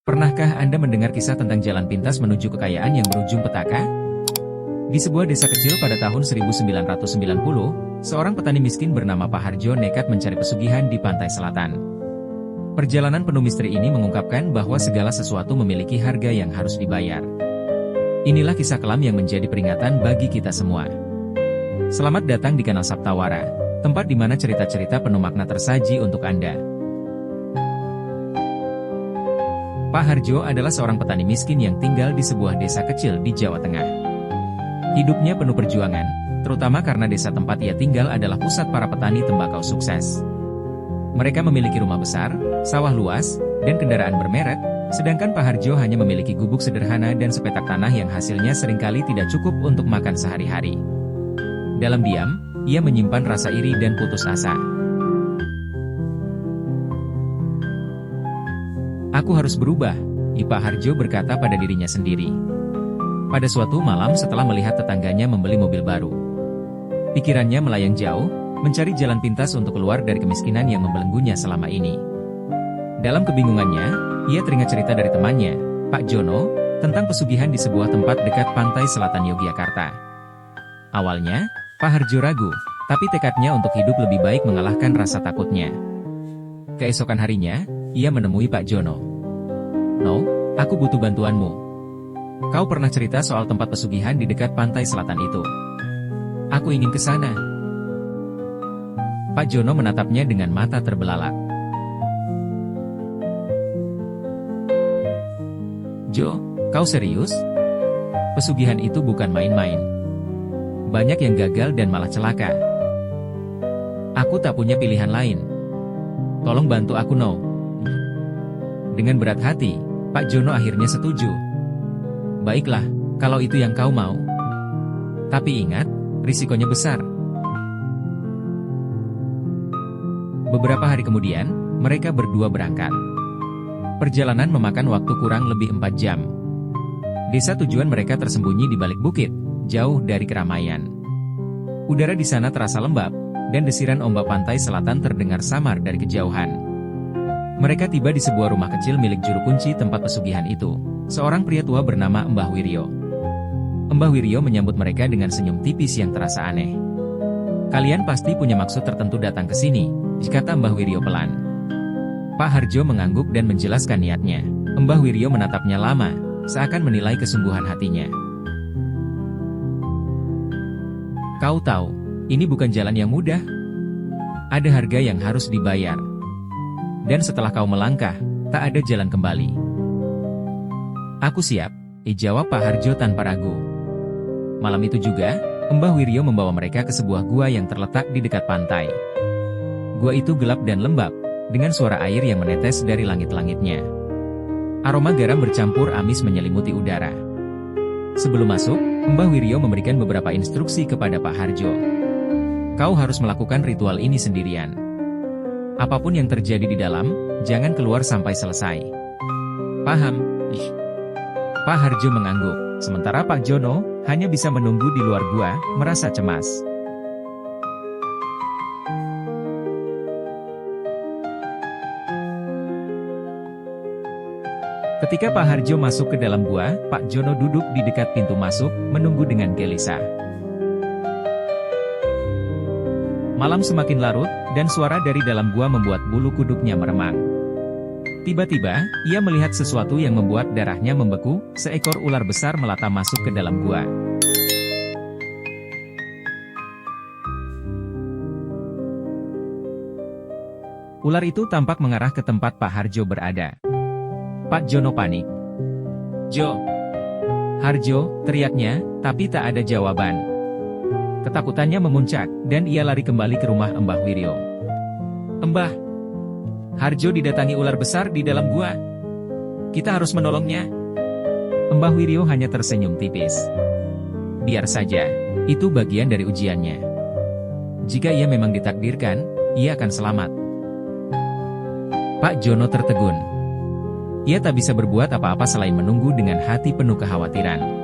Pernahkah Anda mendengar kisah tentang jalan pintas menuju kekayaan yang berujung petaka? Di sebuah desa kecil pada tahun 1990, seorang petani miskin bernama Pak Harjo nekat mencari pesugihan di pantai selatan. Perjalanan penuh misteri ini mengungkapkan bahwa segala sesuatu memiliki harga yang harus dibayar. Inilah kisah kelam yang menjadi peringatan bagi kita semua. Selamat datang di kanal Saptawara, tempat di mana cerita-cerita penuh makna tersaji untuk Anda. Pak Harjo adalah seorang petani miskin yang tinggal di sebuah desa kecil di Jawa Tengah. Hidupnya penuh perjuangan, terutama karena desa tempat ia tinggal adalah pusat para petani tembakau sukses. Mereka memiliki rumah besar, sawah luas, dan kendaraan bermerek, sedangkan Pak Harjo hanya memiliki gubuk sederhana dan sepetak tanah yang hasilnya seringkali tidak cukup untuk makan sehari-hari. Dalam diam, ia menyimpan rasa iri dan putus asa. Aku harus berubah, Pak Harjo berkata pada dirinya sendiri. Pada suatu malam setelah melihat tetangganya membeli mobil baru, pikirannya melayang jauh, mencari jalan pintas untuk keluar dari kemiskinan yang membelenggunya selama ini. Dalam kebingungannya, ia teringat cerita dari temannya, Pak Jono, tentang pesugihan di sebuah tempat dekat pantai selatan Yogyakarta. Awalnya, Pak Harjo ragu, tapi tekadnya untuk hidup lebih baik mengalahkan rasa takutnya. Keesokan harinya, ia menemui Pak Jono. "No, aku butuh bantuanmu. Kau pernah cerita soal tempat pesugihan di dekat pantai selatan itu. Aku ingin ke sana." Pak Jono menatapnya dengan mata terbelalak. "Jo, kau serius? Pesugihan itu bukan main-main. Banyak yang gagal dan malah celaka. Aku tak punya pilihan lain. Tolong bantu aku, No." Dengan berat hati, Pak Jono akhirnya setuju. "Baiklah, kalau itu yang kau mau. Tapi ingat, risikonya besar." Beberapa hari kemudian, mereka berdua berangkat. Perjalanan memakan waktu kurang lebih 4 jam. Desa tujuan mereka tersembunyi di balik bukit, jauh dari keramaian. Udara di sana terasa lembab, dan desiran ombak pantai selatan terdengar samar dari kejauhan. Mereka tiba di sebuah rumah kecil milik juru kunci tempat pesugihan itu, seorang pria tua bernama Mbah Wiryo. Mbah Wiryo menyambut mereka dengan senyum tipis yang terasa aneh. "Kalian pasti punya maksud tertentu datang ke sini," kata Mbah Wiryo pelan. Pak Harjo mengangguk dan menjelaskan niatnya. Mbah Wiryo menatapnya lama, seakan menilai kesungguhan hatinya. "Kau tahu, ini bukan jalan yang mudah. Ada harga yang harus dibayar. Dan setelah kau melangkah, tak ada jalan kembali." "Aku siap," jawab Pak Harjo tanpa ragu. Malam itu juga, Mbah Wiryo membawa mereka ke sebuah gua yang terletak di dekat pantai. Gua itu gelap dan lembab, dengan suara air yang menetes dari langit-langitnya. Aroma garam bercampur amis menyelimuti udara. Sebelum masuk, Mbah Wiryo memberikan beberapa instruksi kepada Pak Harjo. "Kau harus melakukan ritual ini sendirian. Apapun yang terjadi di dalam, jangan keluar sampai selesai." "Paham." Pak Harjo mengangguk, sementara Pak Jono hanya bisa menunggu di luar gua, merasa cemas. Ketika Pak Harjo masuk ke dalam gua, Pak Jono duduk di dekat pintu masuk, menunggu dengan gelisah. Malam semakin larut, dan suara dari dalam gua membuat bulu kuduknya meremang. Tiba-tiba, ia melihat sesuatu yang membuat darahnya membeku, seekor ular besar melata masuk ke dalam gua. Ular itu tampak mengarah ke tempat Pak Harjo berada. Pak Jono panik. "Jo! Harjo!" teriaknya, tapi tak ada jawaban. Ketakutannya memuncak, dan ia lari kembali ke rumah Mbah Wiryo. "Mbah, Harjo didatangi ular besar di dalam gua. Kita harus menolongnya." Mbah Wiryo hanya tersenyum tipis. "Biar saja, itu bagian dari ujiannya. Jika ia memang ditakdirkan, ia akan selamat." Pak Jono tertegun. Ia tak bisa berbuat apa-apa selain menunggu dengan hati penuh kekhawatiran.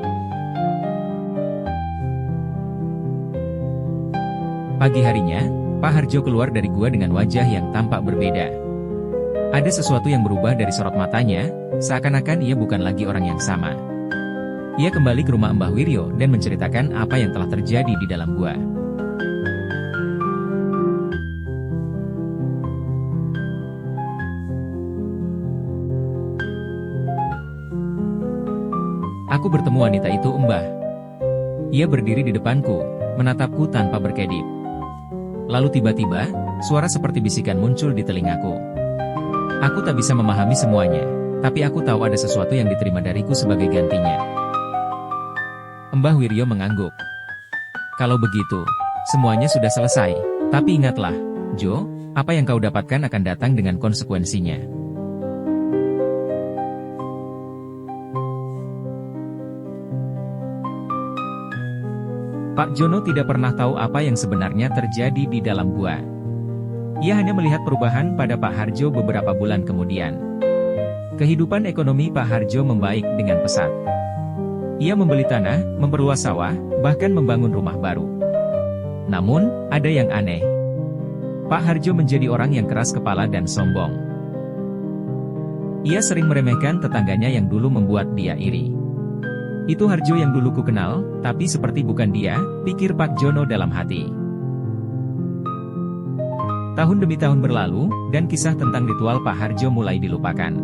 Pagi harinya, Pak Harjo keluar dari gua dengan wajah yang tampak berbeda. Ada sesuatu yang berubah dari sorot matanya, seakan-akan ia bukan lagi orang yang sama. Ia kembali ke rumah Mbah Wiryo dan menceritakan apa yang telah terjadi di dalam gua. Aku bertemu wanita itu, Mbah. Ia berdiri di depanku, menatapku tanpa berkedip. Lalu tiba-tiba, suara seperti bisikan muncul di telingaku. Aku tak bisa memahami semuanya, tapi aku tahu ada sesuatu yang diterima dariku sebagai gantinya. Mbah Wiryo mengangguk. Kalau begitu, semuanya sudah selesai. Tapi ingatlah, Jo, apa yang kau dapatkan akan datang dengan konsekuensinya. Pak Jono tidak pernah tahu apa yang sebenarnya terjadi di dalam gua. Ia hanya melihat perubahan pada Pak Harjo beberapa bulan kemudian. Kehidupan ekonomi Pak Harjo membaik dengan pesat. Ia membeli tanah, memperluas sawah, bahkan membangun rumah baru. Namun, ada yang aneh. Pak Harjo menjadi orang yang keras kepala dan sombong. Ia sering meremehkan tetangganya yang dulu membuat dia iri. Itu Harjo yang dulu ku kenal, tapi seperti bukan dia, pikir Pak Jono dalam hati. Tahun demi tahun berlalu, dan kisah tentang ritual Pak Harjo mulai dilupakan.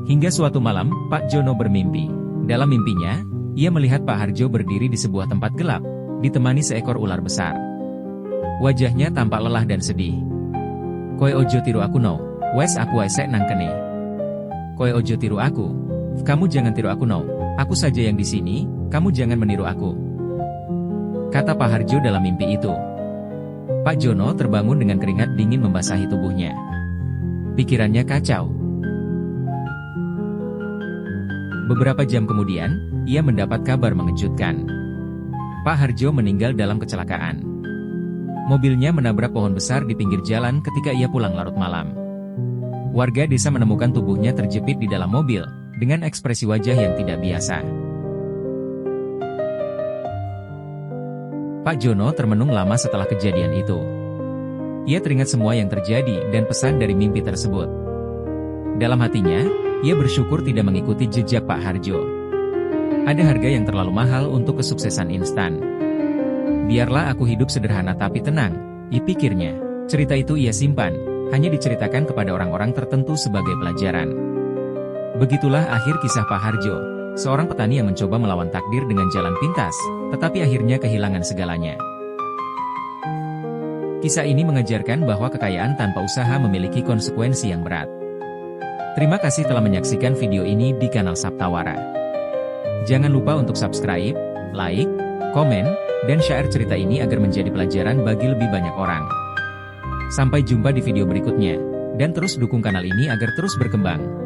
Hingga suatu malam, Pak Jono bermimpi. Dalam mimpinya, ia melihat Pak Harjo berdiri di sebuah tempat gelap, ditemani seekor ular besar. Wajahnya tampak lelah dan sedih. Koe ojo tiru aku no, wes aku esek nang kene. Koe ojo tiru aku, kamu jangan tiru aku no. Aku saja yang di sini, kamu jangan meniru aku. Kata Pak Harjo dalam mimpi itu. Pak Jono terbangun dengan keringat dingin membasahi tubuhnya. Pikirannya kacau. Beberapa jam kemudian, ia mendapat kabar mengejutkan. Pak Harjo meninggal dalam kecelakaan. Mobilnya menabrak pohon besar di pinggir jalan ketika ia pulang larut malam. Warga desa menemukan tubuhnya terjepit di dalam mobil, dengan ekspresi wajah yang tidak biasa. Pak Jono termenung lama setelah kejadian itu. Ia teringat semua yang terjadi dan pesan dari mimpi tersebut. Dalam hatinya, ia bersyukur tidak mengikuti jejak Pak Harjo. Ada harga yang terlalu mahal untuk kesuksesan instan. Biarlah aku hidup sederhana tapi tenang, pikirnya. Cerita itu ia simpan, hanya diceritakan kepada orang-orang tertentu sebagai pelajaran. Begitulah akhir kisah Pak Harjo, seorang petani yang mencoba melawan takdir dengan jalan pintas, tetapi akhirnya kehilangan segalanya. Kisah ini mengajarkan bahwa kekayaan tanpa usaha memiliki konsekuensi yang berat. Terima kasih telah menyaksikan video ini di kanal Saptawara. Jangan lupa untuk subscribe, like, komen, dan share cerita ini agar menjadi pelajaran bagi lebih banyak orang. Sampai jumpa di video berikutnya, dan terus dukung kanal ini agar terus berkembang.